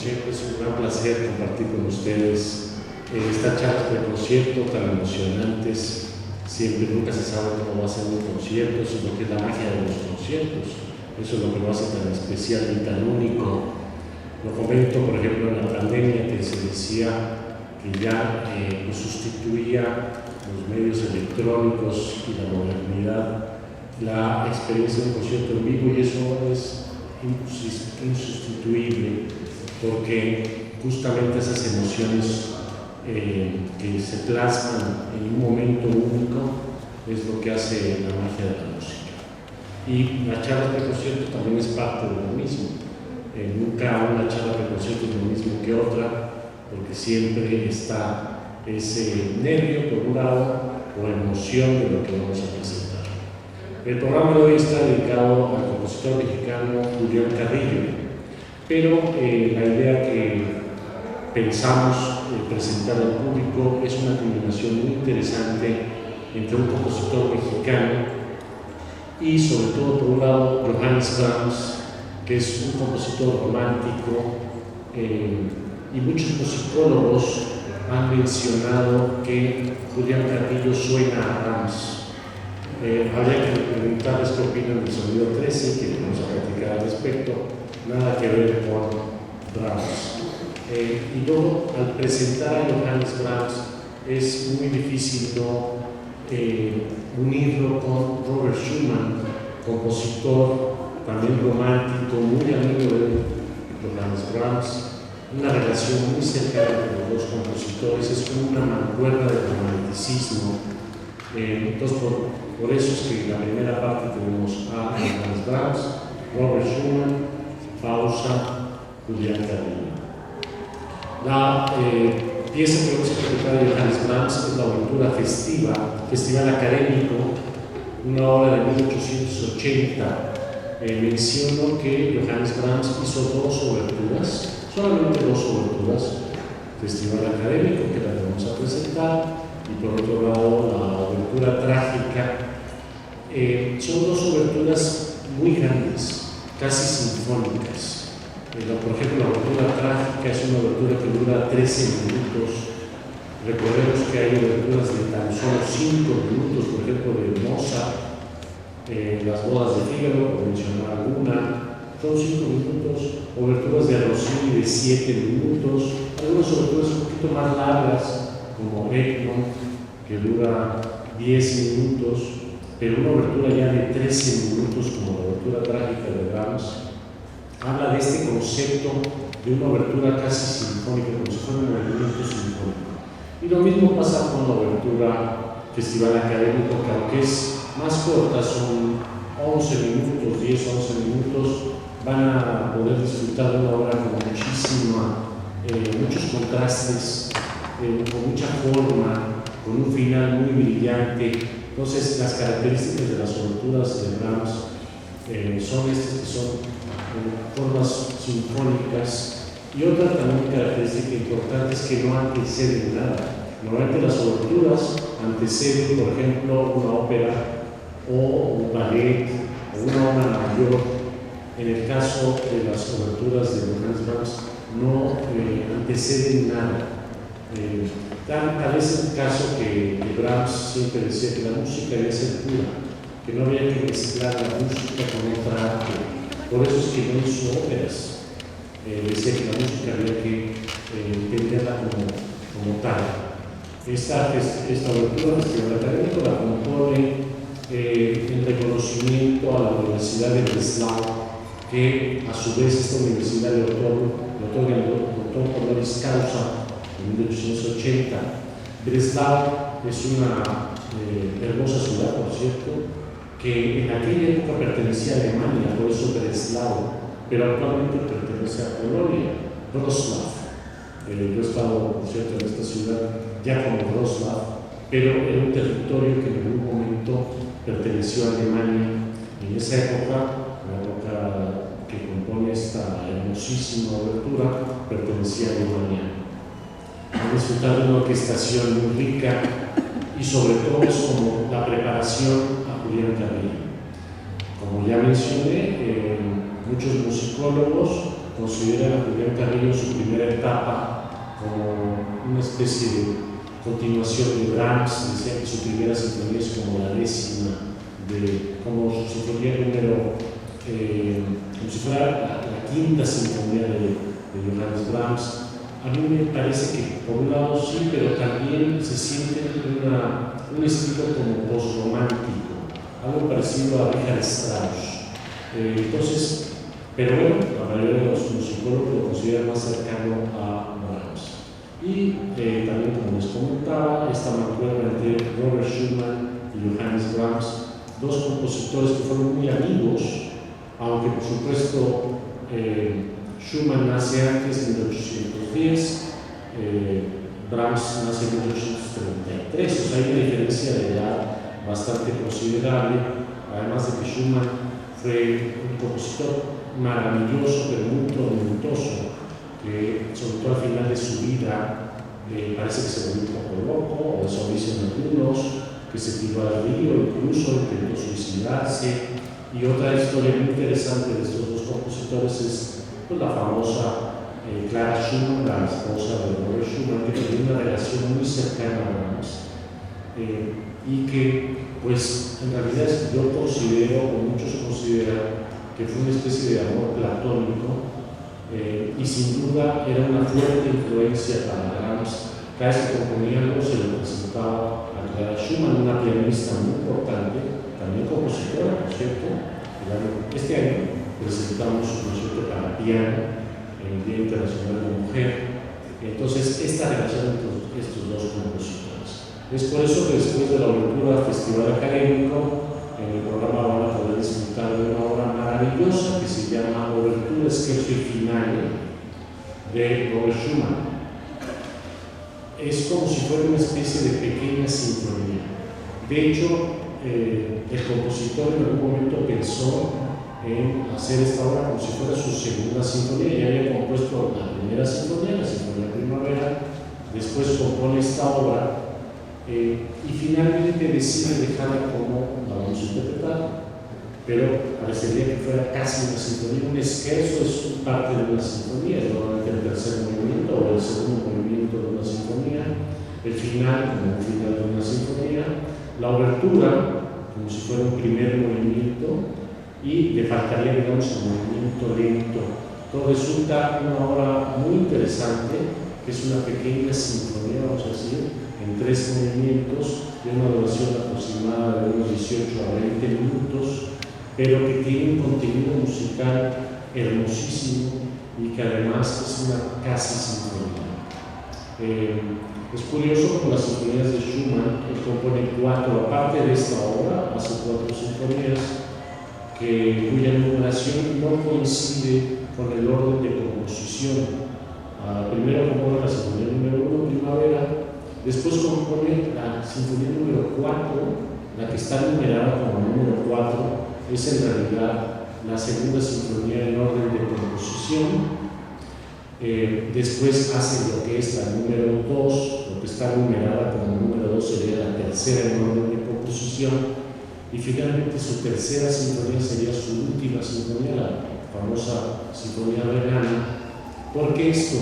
siempre, es un gran placer compartir con ustedes estas charlas de concierto tan emocionantes. Siempre nunca se sabe cómo va a ser un concierto, eso es lo que es la magia de los conciertos. Eso es lo que lo hace tan especial y tan único. Lo comento, por ejemplo, en la pandemia, que se decía que ya sustituía los medios electrónicos y la modernidad la experiencia de un concierto en vivo, y eso es insustituible, porque justamente esas emociones que se plasman en un momento único es lo que hace la magia de la música. Y la charla de concierto también es parte de lo mismo. Nunca una charla de concierto es lo mismo que otra, porque siempre está ese nervio por un lado o emoción de lo que vamos a presentar. El programa de hoy está dedicado al compositor mexicano Julián Carrillo, pero la idea que pensamos presentar al público es una combinación muy interesante entre un compositor mexicano y, sobre todo, por un lado, Johannes Brahms, que es un compositor romántico, y muchos musicólogos han mencionado que Julián Carrillo suena a Brahms. Habría que preguntarles qué opinan del sonido 13, que vamos a platicar al respecto, nada que ver con Brahms. Y luego, al presentar a Johannes Brahms, es muy difícil no unirlo con Robert Schumann, compositor también romántico, muy amigo de Johannes Brahms. Una relación muy cercana entre los dos compositores, es como una mancuerna de romanticismo. Entonces, por eso es que en la primera parte tenemos a Johannes Brahms, Robert Schumann, pausa, Julián Carrillo. La pieza que vamos a interpretar de Johannes Brahms es la obertura festiva, Festival Académico, una obra de 1880. Menciono que Johannes Brahms hizo dos oberturas, solamente dos oberturas, Festival Académico, que la vamos a presentar, y por otro lado la obertura trágica. Son dos oberturas muy grandes, casi sinfónicas. Por ejemplo, la obertura trágica es una obertura que dura 13 minutos. Recordemos que hay oberturas de tan solo 5 minutos, por ejemplo, de Mozart, las bodas de Fígaro, por mencionar alguna, son 5 minutos. Oberturas de Rossini de 7 minutos, algunas oberturas un poquito más largas, como Egmont, que dura 10 minutos, pero una obertura ya de 13 minutos, como la obertura trágica de Brahms, habla de este concepto de una obertura casi sinfónica, como si fuera un movimiento sinfónico. Y lo mismo pasa con la obertura Festival Académico, que aunque es más corta, son 11 minutos, 10-11 minutos, van a poder disfrutar de una obra con muchos contrastes, con mucha forma, con un final muy brillante. Entonces, las características de las oberturas de Brahms son estas, que son formas sinfónicas, y otra también característica importante es que no anteceden nada. Normalmente las oberturas anteceden, por ejemplo, una ópera o un ballet o una obra mayor. En el caso de las oberturas de Johannes Brahms no anteceden nada. Tal es el caso que Brahms siempre decía que la música debe ser pura, que no había que mezclar la música con otra arte. Por eso es que no hizo óperas. Decía que la música había que entenderla como tal. Esta obertura Festival Académico la compone en reconocimiento a la Universidad de Breslau, que a su vez esta universidad le otorga el doctor honoris causa en 1880. Breslau es una hermosa ciudad, por cierto, que en aquella época pertenecía a Alemania, por eso Breslau, pero actualmente pertenece a Polonia, Wrocław. Yo he estado, por cierto, en esta ciudad ya como Wrocław, pero era un territorio que en algún momento perteneció a Alemania. En esa época, la época que compone esta hermosísima obertura, pertenecía a Alemania. A disfrutar de una orquestación muy rica, y sobre todo es como la preparación a Julián Carrillo. Como ya mencioné, muchos musicólogos considera a Julián Carrillo su primera etapa como una especie de continuación de Brahms. Decía que su primera sinfonía es como la 10ª, como su sinfonía número, como si fuera la 5ª sinfonía de Johannes Brahms. A mí me parece que por un lado sí, pero también se siente un estilo como postromántico, algo parecido a Richard Strauss. Entonces, pero bueno, la mayoría de los musicólogos lo consideran más cercano a Brahms. Y también, como les comentaba, esta mancuerna entre Robert Schumann y Johannes Brahms, dos compositores que fueron muy amigos, aunque por supuesto Schumann nace antes, en 1810, Brahms nace en 1833, o sea, hay una diferencia de edad bastante considerable, además de que Schumann fue un compositor maravilloso, pero muy tormentoso, que sobre todo al final de su vida parece que se volvió un poco loco, o eso dicen algunos, que se tiró al río, incluso intentó suicidarse. Y otra historia muy interesante de estos dos compositores es pues, la famosa Clara Schumann, la esposa de Robert Schumann, que tenía una relación muy cercana a Brahms, y que pues en realidad yo considero, o muchos consideran, que fue una especie de amor platónico, y sin duda era una fuerte influencia para Brahms. Cada vez que componía algo se le presentaba a Clara Schumann, una pianista muy importante, también compositora, por cierto. Este año presentamos un concierto para piano en el Día Internacional de la Mujer. Entonces, esta relación entre estos dos compositores. Es por eso que después de la obertura al Festival Académico, en el programa van a poder disfrutar de una obra maravillosa que se llama Obertura Scherzi Finale de Robert Schumann. Es como si fuera una especie de pequeña sinfonía. De hecho, el compositor en algún momento pensó en hacer esta obra como si fuera su segunda sinfonía. Ya había compuesto la primera sinfonía, la Sinfonía Primavera, después compone esta obra y finalmente decide dejarla como la vamos a interpretar, pero parecería que fuera casi una sinfonía. Un scherzo es parte de una sinfonía, es normalmente el tercer movimiento o el segundo movimiento de una sinfonía, el final como un final de una sinfonía, la obertura como si fuera un primer movimiento y le faltaría, digamos, el movimiento lento. Todo resulta una obra muy interesante, que es una pequeña sinfonía, vamos a decir, en 3 movimientos, de una duración aproximada de unos 18 a 20 minutos, pero que tiene un contenido musical hermosísimo y que además es una casi sinfonía. Es curioso, con las sinfonías de Schumann, él compone 4, aparte de esta obra, hace 4 sinfonías cuya numeración no coincide con el orden de composición. Primero compone la sinfonía número 1, Primavera, después compone la sinfonía número 4, la que está numerada como número 4, es en realidad la segunda sinfonía en orden de composición. Después hace lo que es la número 2, lo que está numerada como número 2 sería la tercera en orden de composición, y finalmente su tercera sinfonía sería su última sinfonía, la famosa Sinfonía Renana. porque esto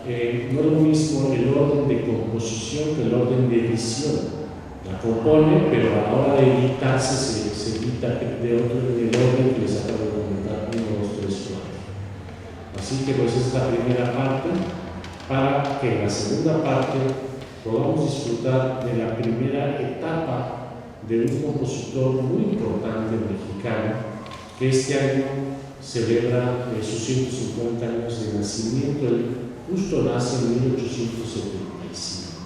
no es lo mismo el orden de composición que el orden de edición. La compone, pero a la hora de editarse se edita del orden que les acabo de comentar, 1, 2, 3, 4. Así que pues esta es la primera parte, para que en la segunda parte podamos disfrutar de la primera etapa de un compositor muy importante mexicano, que este año celebra sus 150 años de nacimiento. Él justo nace en 1875.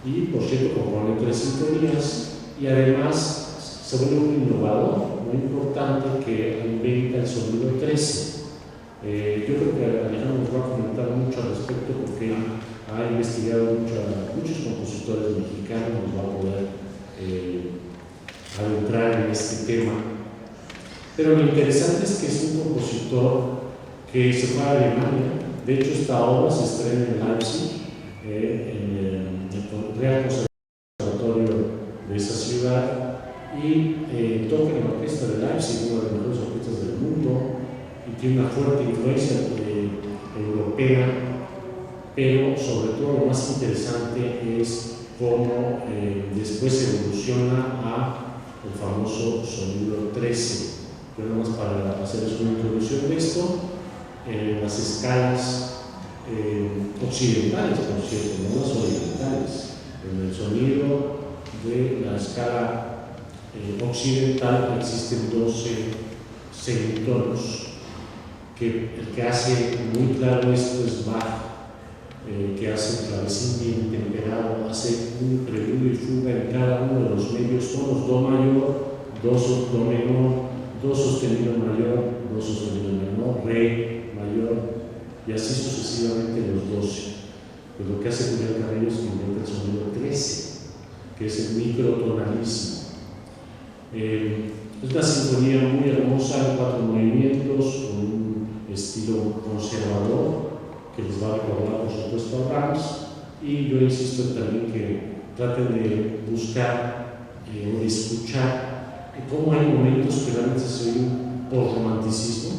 Y por cierto compone 3 sinfonías y además se vuelve un innovador muy importante que inventa el sonido 13. Yo creo que Alejandro nos va a comentar mucho al respecto porque ha investigado muchos compositores mexicanos, nos va a poder adentrar en este tema. Pero lo interesante es que es un compositor que se fue a Alemania. De hecho, esta obra se estrena en Leipzig, en el Real Conservatorio de esa ciudad, y toca en la orquesta de Leipzig, una de las mejores orquestas del mundo, y tiene una fuerte influencia europea, pero sobre todo lo más interesante es cómo después evoluciona a el famoso sonido 13. Pero nada más para hacerles una introducción de esto, las escalas occidentales, por cierto, no las orientales. En el sonido de la escala occidental existen 12 semitonos, que el que hace muy claro esto es Bach, que hace clavecín bien temperado, hace un preludio y fuga en cada uno de los medios tonos, do mayor, do menor, do sostenido mayor, do sostenido menor, re mayor, y así sucesivamente los 12. Pues lo que hace Julián Carrillo es que inventa el sonido 13, que es el microtonalismo. Es una sinfonía muy hermosa en 4 movimientos, con un estilo conservador, que les va a recordar por supuesto a Brahms, y yo insisto también que traten de buscar o de escuchar cómo hay momentos que realmente se oye un postromanticismo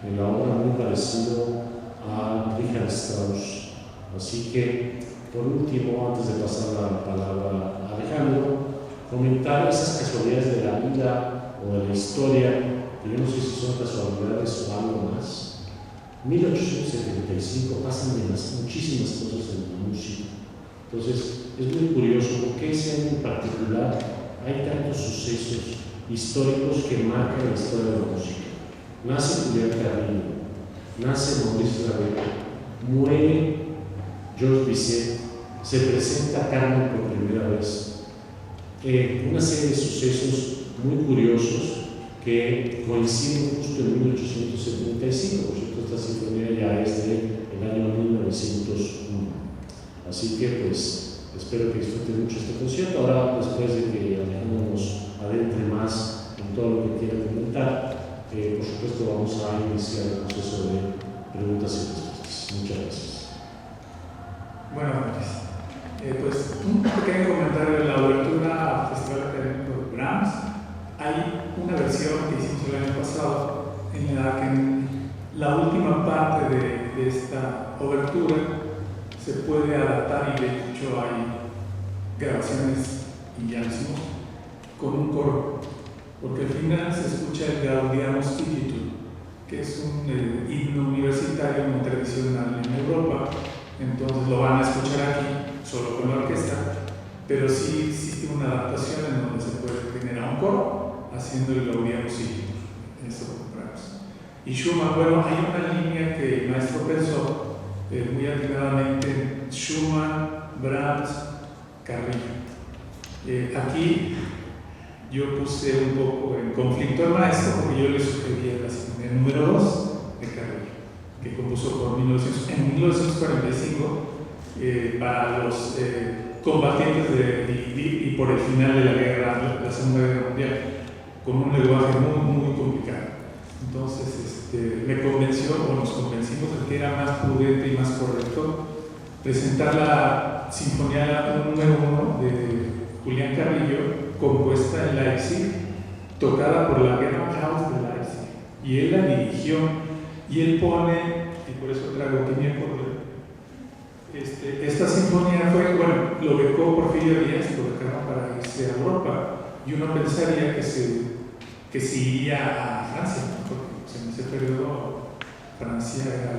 en la obra muy parecido a Richard Strauss. Así que, por último, antes de pasar la palabra a Alejandro, comentar esas casualidades de la vida o de la historia, que yo no sé si son casualidades o algo más. 1875 pasan muchísimas cosas en la música. Entonces, es muy curioso porque ese año en particular hay tantos sucesos históricos que marcan la historia de la música. Nace Julián Carrillo, nace Maurice Ravel, muere Georges Bizet, se presenta Carmen por primera vez. Una serie de sucesos muy curiosos que coinciden justo en 1875. Por cierto, esta sinfonía ya es del año 1901. Así que, pues, espero que disfruten mucho este concierto. Ahora, después de que Alejandro nos adentre más en todo lo que quiera comentar, por supuesto, vamos a iniciar el proceso de preguntas y respuestas. Muchas gracias. Buenas noches. Pues un pequeño comentario de la obertura al Festival Académico de Brahms. Hay una versión que hicimos el año pasado en la que en la última parte de esta obertura se puede adaptar, y de hecho hay grabaciones y llanzos con un coro, porque al final se escucha el Gaudiamus Igitur, que es un himno universitario muy tradicional en Europa. Entonces lo van a escuchar aquí solo con la orquesta, pero sí existe una adaptación en donde se puede generar un coro haciendo el Gaudiamus Igitur. Eso compramos. Y Schumann, bueno, hay una línea que el maestro pensó muy atinadamente: Schumann, Brahms, Carrillo. Aquí yo puse un poco en conflicto al maestro porque yo le sugería la sinfonía número 2 de Carrillo, que compuso en 1945 para los combatientes y por el final de la guerra, la Segunda Guerra Mundial, con un lenguaje muy complicado. Entonces me convenció, o nos convencimos de que era más prudente y más correcto presentar la sinfonía número 1 de Julián Carrillo, compuesta en Leipzig, tocada por la Gewandhaus de Leipzig, y él la dirigió, y él pone, y por eso traigo tiempo, esta sinfonía fue, bueno, lo becó Porfirio Díaz, lo becaron para irse a Europa, y uno pensaría que se iría a Francia, ¿no? Porque en ese periodo Francia era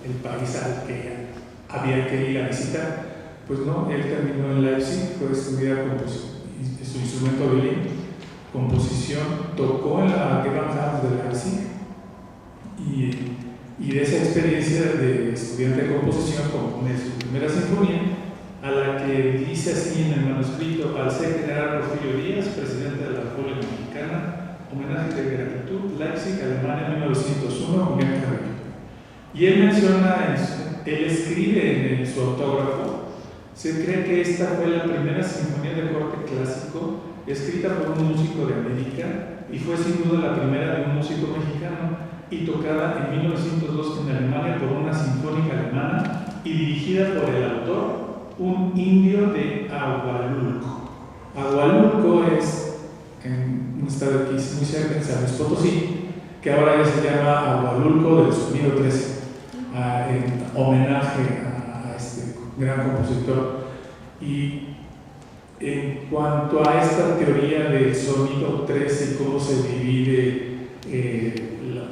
el país al que había que ir a visitar. Pues no, él terminó en Leipzig, fue a estudiar su instrumento violín, composición, tocó en la Gewandhaus de Leipzig, y de esa experiencia de estudiante de composición compone su primera sinfonía, a la que dice así en el manuscrito: al ser general Porfirio Díaz, presidente de la República Mexicana, homenaje de gratitud, Leipzig, Alemania, 1901, Julián Carrillo. Y él menciona, él escribe en su autógrafo: se cree que esta fue la primera sinfonía de corte clásico escrita por un músico de América, y fue sin duda la primera de un músico mexicano, y tocada en 1902 en Alemania por una sinfónica alemana y dirigida por el autor, un indio de Agualulco. Agualulco es en un estado aquí muy cerca, en San Luis Potosí, que ahora ya se llama Agualulco del Sonido 13, en homenaje a este gran compositor. Y en cuanto a esta teoría del sonido 13 y cómo se divide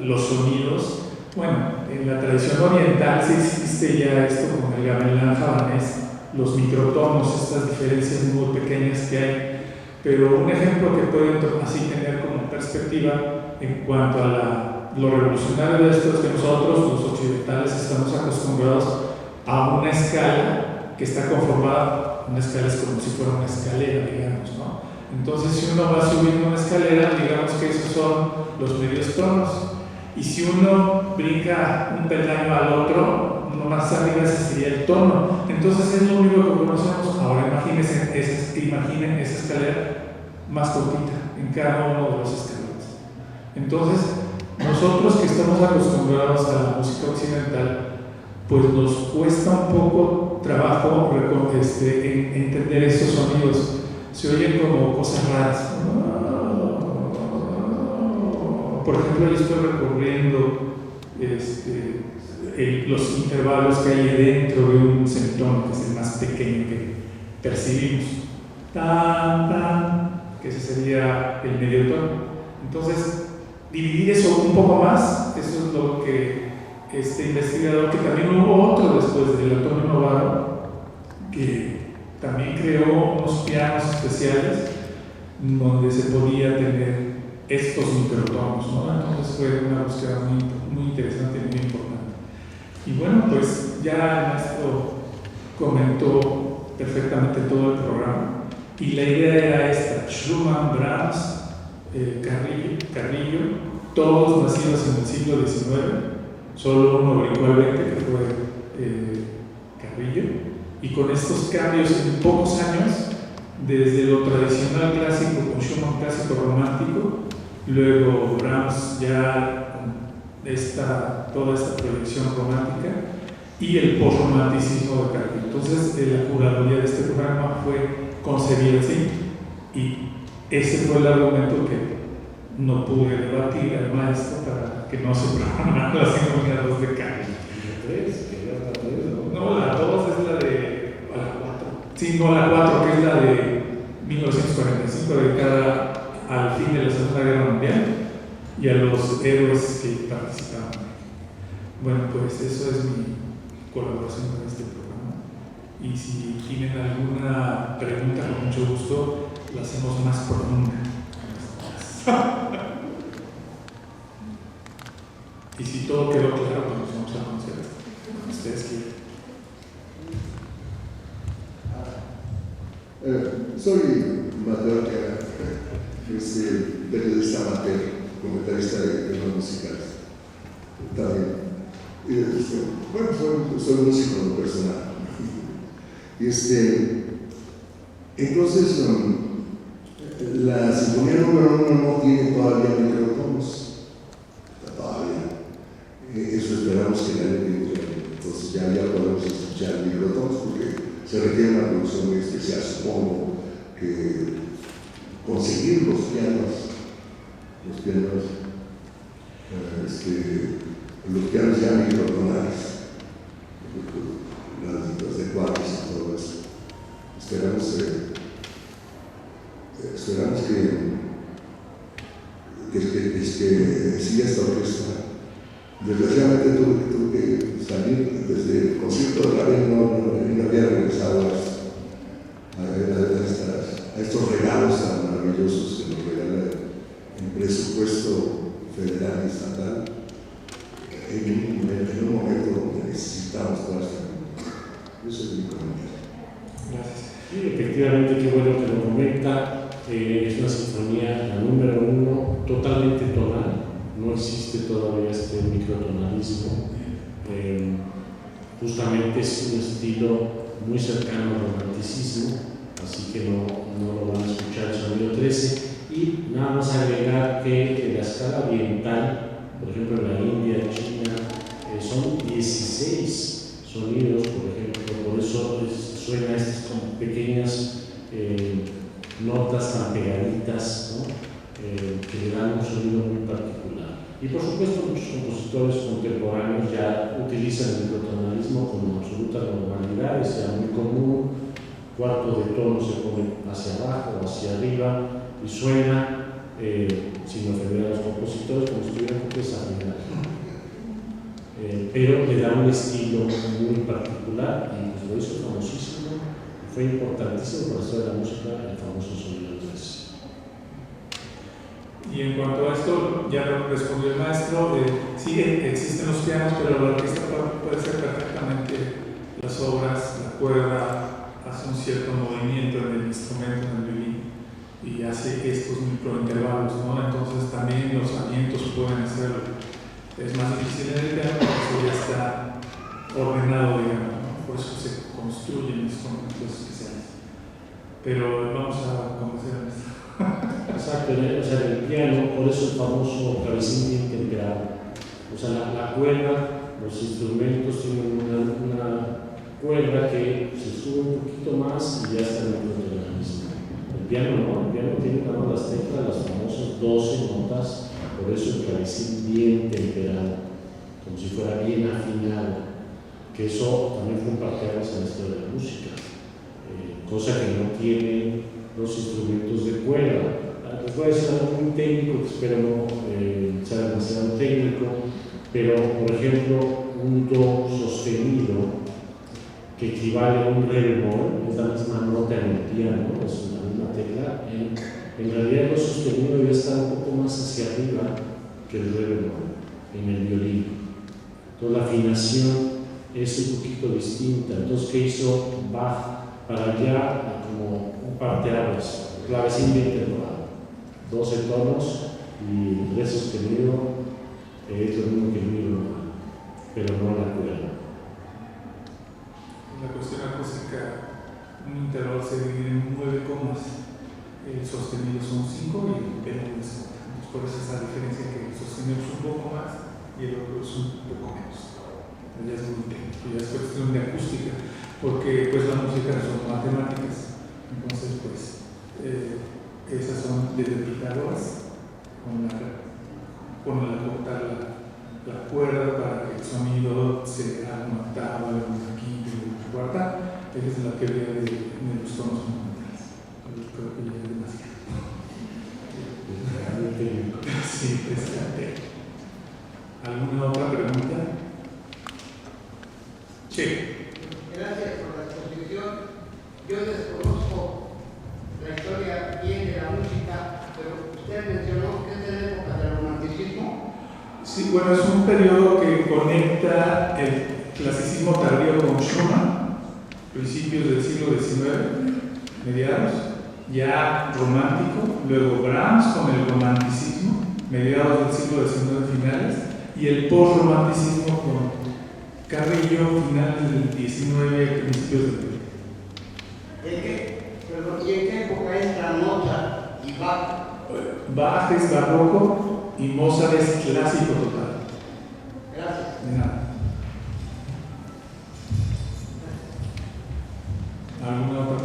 los sonidos, bueno, en la tradición oriental sí existe ya esto con el gamelán javanés, los microtonos, estas diferencias muy pequeñas que hay, pero un ejemplo que pueden así tener como perspectiva en cuanto a lo revolucionario de esto es que nosotros, los occidentales, estamos acostumbrados a una escala que está conformada, una escala es como si fuera una escalera, digamos, ¿no? Entonces, si uno va subiendo una escalera, digamos que esos son los medios tonos, y si uno brinca un peldaño al otro, uno más arriba, ese sería el tono. Entonces, es lo único que conocemos. Ahora, imaginen esa escalera más cortita en cada uno de los escalones. Entonces, nosotros que estamos acostumbrados a la música occidental, pues nos cuesta un poco trabajo entender esos sonidos. Se oyen como cosas raras. Por ejemplo, yo estoy recorriendo los intervalos que hay dentro de un semitono, que es el más pequeño que percibimos. Tan, tan, que ese sería el medio tono. Entonces, dividir eso un poco más, eso es lo que este investigador, que también hubo otro después del Antonio Novaro, que también creó unos pianos especiales donde se podía tener estos microtonos, ¿no? Entonces fue una búsqueda muy interesante y muy importante. Y bueno, pues ya Ernesto comentó perfectamente todo el programa, y la idea era esta: Schumann, Brahms, Carrillo, todos nacidos en el siglo XIX, solo uno brincó al 20, que fue Carrillo, y con estos cambios en pocos años, desde lo tradicional clásico con Schumann clásico romántico, luego Brahms ya con toda esta proyección romántica, y el postromanticismo de Carrillo. Entonces, la curaduría de este programa fue concebida así, y ese fue el argumento que no pude debatir al maestro para que no se programaran las sinfonías 2 de Carrillo. No, la 2 es la de. La 4. Sí, no, la 4, que es la de 1945, dedicada al fin de la Segunda Guerra Mundial y a los héroes que participaban. Bueno, pues eso es mi colaboración con este programa. Y si tienen alguna pregunta, con mucho gusto la hacemos más profunda. Y si todo quedó claro, pues nos vamos a conocer. Ustedes quieren. Soy Mateo Arteaga, periodista amateur, comentarista de temas musicales. También. Bueno, soy músico personal. Entonces, la sinfonía número 1 no tiene todavía microtonos. Todavía. Eso esperamos que el año que viene. Entonces ya podemos escuchar microtonos, porque se requiere una producción muy especial. Supongo que conseguir los pianos ya microtonales, las de cuartos y todo eso. Esperamos que siga esta orquesta. Desgraciadamente tuve que salir desde el concierto de la vez, no había regresado a estos regalos tan maravillosos que nos regala el presupuesto federal y estatal en un momento donde necesitamos toda esta. Eso es mi comentario. Gracias. Sí, efectivamente, qué bueno que lo comenta. Es una sinfonía, la número 1, totalmente tonal. No existe todavía este microtonalismo. Justamente es un estilo muy cercano al romanticismo, así que no lo van a escuchar el sonido 13. Y nada más agregar que en la escala oriental, por ejemplo en la India, China, son 16 sonidos, por ejemplo, por eso suena estas como pequeñas notas tan pegaditas, ¿no? Que le dan un sonido muy particular. Y por supuesto muchos compositores contemporáneos ya utilizan el microtonalismo con absoluta normalidad, es ya muy común. Cuarto de tono se pone hacia abajo o hacia arriba y suena, sin ofender a los compositores, como si estuvieran desafinados. Pero le da un estilo muy particular y pues, lo hizo famosísimo, fue importantísimo para hacer la música, el famoso sonido 3. Y en cuanto a esto, ya lo respondió el maestro, sí existen los pianos, pero el artista puede hacer perfectamente las obras, la cuerda, hace un cierto movimiento en el instrumento, en el violín, y hace estos microintervalos, ¿no? Entonces también los alientos pueden hacerlo. Es más difícil en el piano porque eso ya está ordenado, digamos, ¿no? Por eso se construyen instrumentos especiales. Pero vamos a conocer esto. Exacto, o sea, el piano, por eso el famoso clavecín bien temperado. O sea, la cuerda, los instrumentos tienen una cuerda que se sube un poquito más y ya está en el microtonalismo. El piano no, el piano tiene nada más las teclas, las famosas 12 notas, por eso el clavecín bien temperado, como si fuera bien afinado, que eso también fue un parteaguas en la historia de la música, cosa que no tienen los instrumentos de cuerda. Les voy a decir algo muy técnico, que espero no sea demasiado técnico, pero por ejemplo, un do sostenido que equivale a un re bemol, es la misma nota en el piano, es la misma tecla, en realidad el do sostenido debe estar un poco más hacia arriba que el re bemol en el violín. Entonces la afinación es un poquito distinta. Entonces, ¿qué hizo Bach? Para allá, como un parteaguas, clavecín bien temperado, 12 tonos y re sostenido, es lo mismo que el mi bemol, pero no la cuerda. La cuestión acústica, un intervalo se divide en 9 comas, el sostenido son 5 y el bemol es 4. Entonces, por eso esa diferencia que el sostenido es un poco más y el otro es un poco menos. Ya es muy técnico, ya es cuestión de acústica, porque pues la música son matemáticas. Entonces, pues, esas son desde Pitágoras, con la cortar la cuerda para que el sonido se haga una octava, una quinta, una cuarta. Esa es la teoría de los tonos fundamentales. Yo creo que ya es demasiado. Sí, es ¿alguna otra pregunta? Sí. Gracias por la exposición. Yo desconozco la historia bien de la música, pero usted mencionó que es de la época del romanticismo. Sí, bueno, es un periodo que conecta el clasicismo tardío con Schumann, principios del siglo XIX, mediados, ya romántico, luego Brahms con el romanticismo, mediados del siglo XIX finales, y el post-romanticismo con Carrillo, finales del XIX, principios del XX. ¿Y en qué época entran Mozart y Bach? Bach es barroco y Mozart es clásico total. Gracias. De nada. ¿Alguna otra